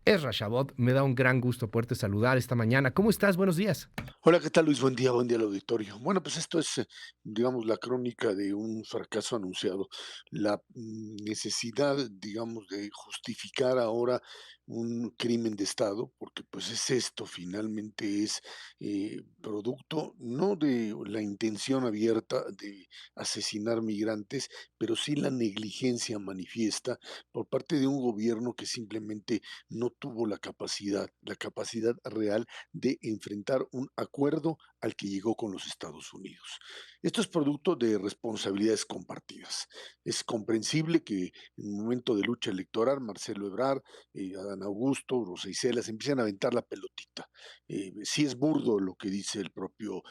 Ezra Shabot, me da un gran gusto poderte saludar esta mañana. ¿Cómo estás? Buenos días. Hola, ¿qué tal, Luis? Buen día al auditorio. Bueno, pues esto es, digamos, la crónica de un fracaso anunciado. La necesidad, digamos, de justificar ahora un crimen de Estado, porque pues es esto, finalmente es producto no de la intención abierta de asesinar migrantes, pero sí la negligencia manifiesta por parte de un gobierno que simplemente no tuvo la capacidad real de enfrentar un acuerdo al que llegó con los Estados Unidos. Esto es producto de responsabilidades compartidas. Es comprensible que en un momento de lucha electoral, Marcelo Ebrard, Adán Augusto, Rosa Isela se empiezan a aventar la pelotita. Sí es burdo lo que dice el propio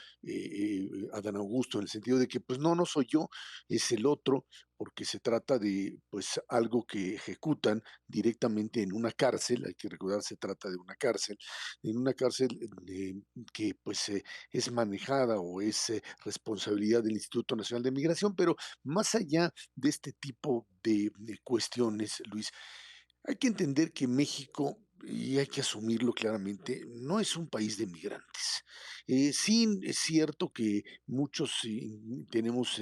Adán Augusto, en el sentido de que, pues no soy yo, es el otro, porque se trata de pues algo que ejecutan directamente en una cárcel, hay que recordar, se trata de una cárcel, en una cárcel que pues es manejada o es responsabilidad del Instituto Nacional de Migración, pero más allá de este tipo de cuestiones, Luis, hay que entender que México, y hay que asumirlo claramente, no es un país de migrantes. Sí, es cierto que muchos tenemos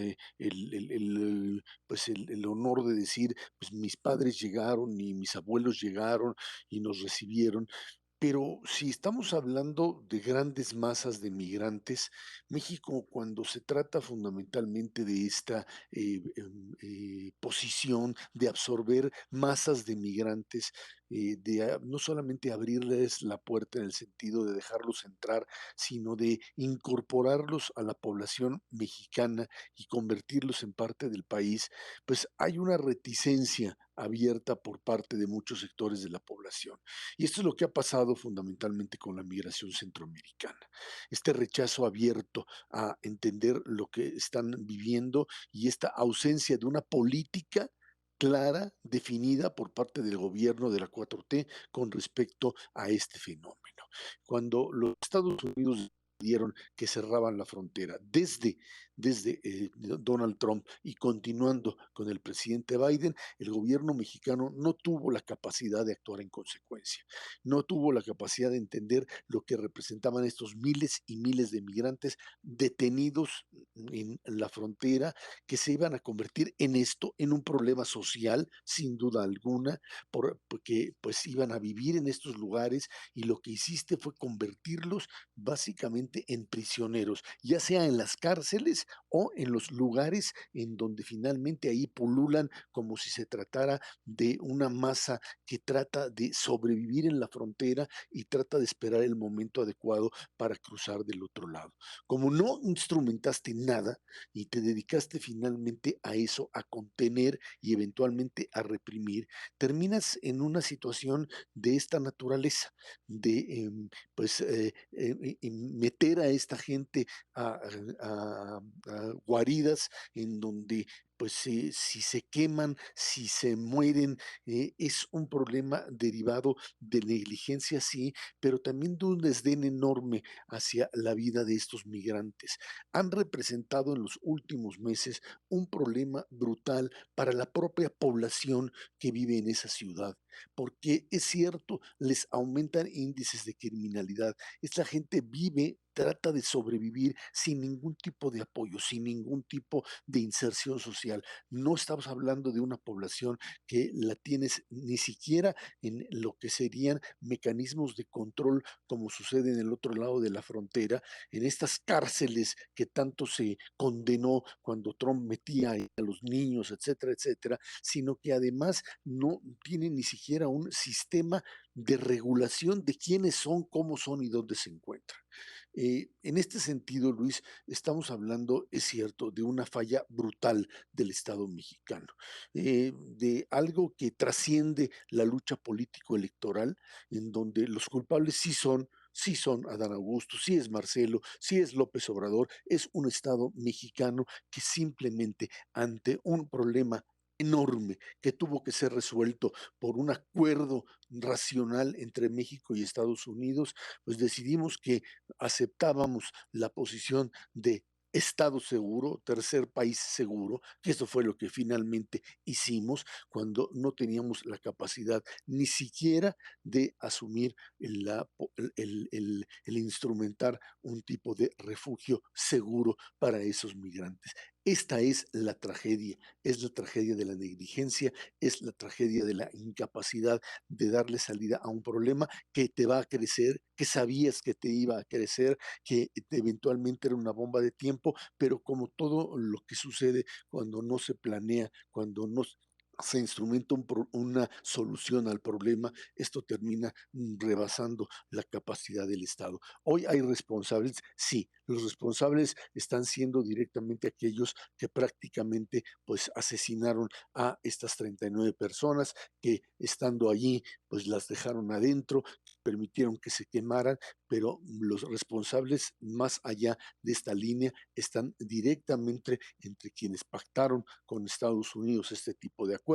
pues el honor de decir, pues mis padres llegaron y mis abuelos llegaron y nos recibieron, pero si estamos hablando de grandes masas de migrantes, México, cuando se trata fundamentalmente de esta posición de absorber masas de migrantes, no solamente abrirles la puerta en el sentido de dejarlos entrar, sino de incorporarlos a la población mexicana y convertirlos en parte del país, pues hay una reticencia abierta por parte de muchos sectores de la población. Y esto es lo que ha pasado fundamentalmente con la migración centroamericana. Este rechazo abierto a entender lo que están viviendo y esta ausencia de una política clara, definida por parte del gobierno de la 4T con respecto a este fenómeno. Cuando los Estados Unidos dieron que cerraban la frontera desde Donald Trump y continuando con el presidente Biden, el gobierno mexicano no tuvo la capacidad de actuar en consecuencia, no tuvo la capacidad de entender lo que representaban estos miles y miles de migrantes detenidos en la frontera, que se iban a convertir en esto, en un problema social, sin duda alguna, porque pues iban a vivir en estos lugares y lo que hiciste fue convertirlos básicamente en prisioneros, ya sea en las cárceles o en los lugares en donde finalmente ahí pululan como si se tratara de una masa que trata de sobrevivir en la frontera y trata de esperar el momento adecuado para cruzar del otro lado. Como no instrumentaste nada y te dedicaste finalmente a eso, a contener y eventualmente a reprimir, terminas en una situación de esta naturaleza, de pues meter a esta gente a guaridas en donde pues si se queman, si se mueren, es un problema derivado de negligencia, sí, pero también de un desdén enorme hacia la vida de estos migrantes. Han representado en los últimos meses un problema brutal para la propia población que vive en esa ciudad, porque es cierto, les aumentan índices de criminalidad. Esta gente vive, trata de sobrevivir sin ningún tipo de apoyo, sin ningún tipo de inserción social. No estamos hablando de una población que la tienes ni siquiera en lo que serían mecanismos de control como sucede en el otro lado de la frontera, en estas cárceles que tanto se condenó cuando Trump metía a los niños, etcétera, etcétera, sino que además no tienen ni siquiera un sistema de regulación de quiénes son, cómo son y dónde se encuentran. En este sentido, Luis, estamos hablando, es cierto, de una falla brutal del Estado mexicano, de algo que trasciende la lucha político-electoral, en donde los culpables sí son Adán Augusto, sí es Marcelo, sí es López Obrador, es un Estado mexicano que simplemente ante un problema enorme que tuvo que ser resuelto por un acuerdo racional entre México y Estados Unidos, pues decidimos que aceptábamos la posición de estado seguro, tercer país seguro, que eso fue lo que finalmente hicimos cuando no teníamos la capacidad ni siquiera de asumir el instrumentar un tipo de refugio seguro para esos migrantes. Esta es la tragedia de la negligencia, es la tragedia de la incapacidad de darle salida a un problema que te va a crecer, que sabías que te iba a crecer, que eventualmente era una bomba de tiempo, pero como todo lo que sucede cuando no se planea, cuando no se instrumenta una solución al problema, esto termina rebasando la capacidad del Estado. Hoy hay responsables, sí, los responsables están siendo directamente aquellos que prácticamente pues asesinaron a estas 39 personas que estando allí pues las dejaron adentro, permitieron que se quemaran, pero los responsables más allá de esta línea están directamente entre quienes pactaron con Estados Unidos este tipo de acuerdos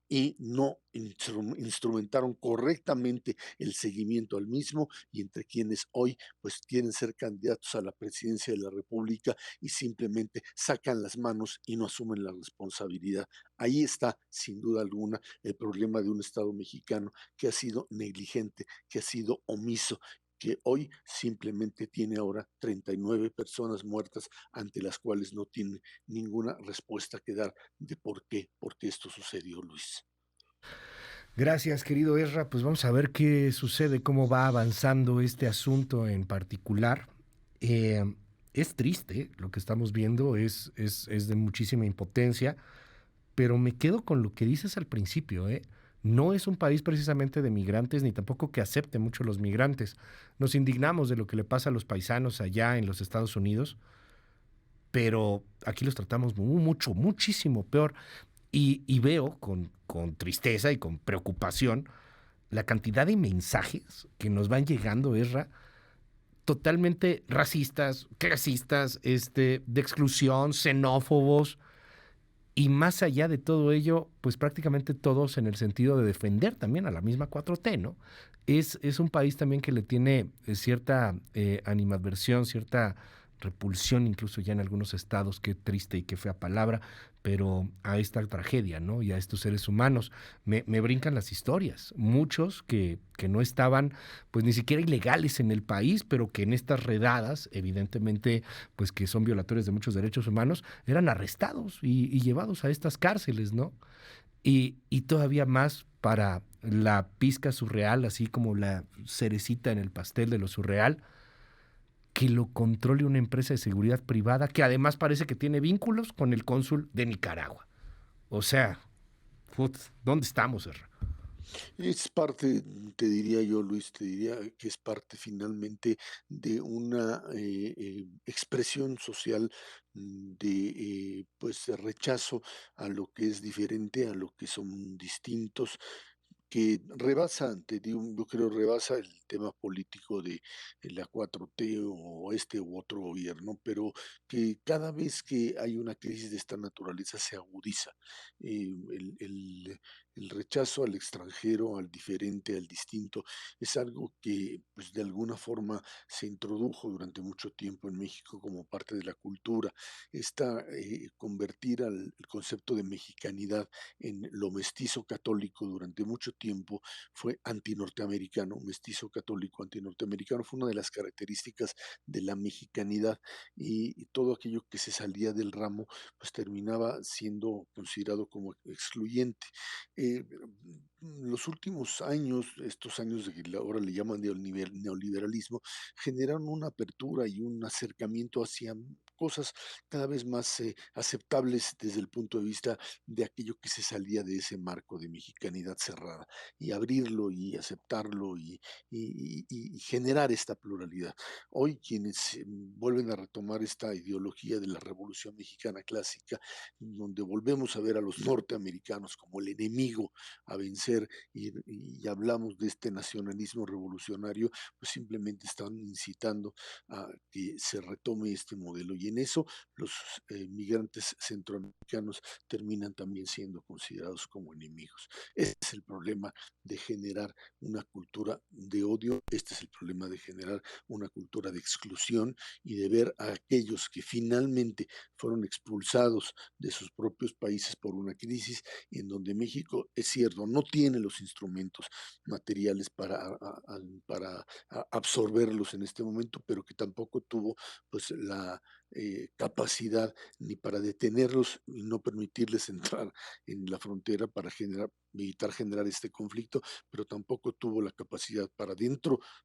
y no instrumentaron correctamente el seguimiento al mismo y entre quienes hoy pues quieren ser candidatos a la presidencia de la República y simplemente sacan las manos y no asumen la responsabilidad. Ahí está, sin duda alguna, el problema de un Estado mexicano que ha sido negligente, que ha sido omiso, que hoy simplemente tiene ahora 39 personas muertas ante las cuales no tiene ninguna respuesta que dar de por qué esto sucedió, Luis. Gracias, querido Ezra. Pues vamos a ver qué sucede, cómo va avanzando este asunto en particular. Eh, es triste lo que estamos viendo, es de muchísima impotencia, pero me quedo con lo que dices al principio, ¿eh? No es un país precisamente de migrantes, ni tampoco que acepte mucho los migrantes. Nos indignamos de lo que le pasa a los paisanos allá en los Estados Unidos, pero aquí los tratamos mucho, muchísimo peor. Y veo con tristeza y con preocupación la cantidad de mensajes que nos van llegando, Esra, totalmente racistas, clasistas, de exclusión, xenófobos, y más allá de todo ello, pues prácticamente todos en el sentido de defender también a la misma 4T, ¿no? Es un país también que le tiene cierta animadversión, cierta repulsión, incluso ya en algunos estados, qué triste y qué fea palabra, pero a esta tragedia, ¿no? Y a estos seres humanos. Me brincan las historias. Muchos que no estaban, pues ni siquiera ilegales en el país, pero que en estas redadas, evidentemente, pues que son violatorios de muchos derechos humanos, eran arrestados y llevados a estas cárceles, ¿no? Y todavía más para la pizca surreal, así como la cerecita en el pastel de lo surreal, que lo controle una empresa de seguridad privada que además parece que tiene vínculos con el cónsul de Nicaragua. O sea, ¿dónde estamos, Erra? Es parte, te diría yo, Luis, te diría que es parte finalmente de una expresión social pues de rechazo a lo que es diferente, a lo que son distintos, que rebasa, te digo, yo creo rebasa el tema político de la 4T o este u otro gobierno, pero que cada vez que hay una crisis de esta naturaleza se agudiza. El rechazo al extranjero, al diferente, al distinto, es algo que pues de alguna forma se introdujo durante mucho tiempo en México como parte de la cultura. Esta convertir el concepto de mexicanidad en lo mestizo católico durante mucho tiempo fue antinorteamericano, mestizo católico antinorteamericano, fue una de las características de la mexicanidad y todo aquello que se salía del ramo pues terminaba siendo considerado como excluyente. Los últimos años, estos años de que ahora le llaman neoliberalismo, generaron una apertura y un acercamiento hacia cosas cada vez más aceptables desde el punto de vista de aquello que se salía de ese marco de mexicanidad cerrada y abrirlo y aceptarlo y generar esta pluralidad. Hoy quienes vuelven a retomar esta ideología de la Revolución Mexicana clásica, donde volvemos a ver a los norteamericanos como el enemigo a vencer y hablamos de este nacionalismo revolucionario, pues simplemente están incitando a que se retome este modelo y en eso los migrantes centroamericanos terminan también siendo considerados como enemigos. Este es el problema de generar una cultura de odio, este es el problema de generar una cultura de exclusión y de ver a aquellos que finalmente fueron expulsados de sus propios países por una crisis en donde México, es cierto, no tiene los instrumentos materiales para absorberlos en este momento, pero que tampoco tuvo pues la capacidad ni para detenerlos y no permitirles entrar en la frontera para evitar generar este conflicto, pero tampoco tuvo la capacidad para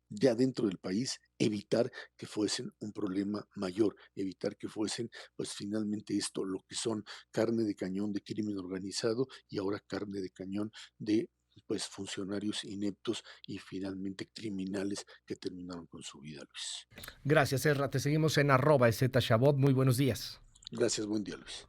ya dentro del país, evitar que fuesen un problema mayor, evitar que fuesen, pues finalmente esto, lo que son carne de cañón de crimen organizado y ahora carne de cañón de pues funcionarios ineptos y finalmente criminales que terminaron con su vida, Luis. Gracias, Ezra. Te seguimos en @EZChabot. Muy buenos días. Gracias, buen día, Luis.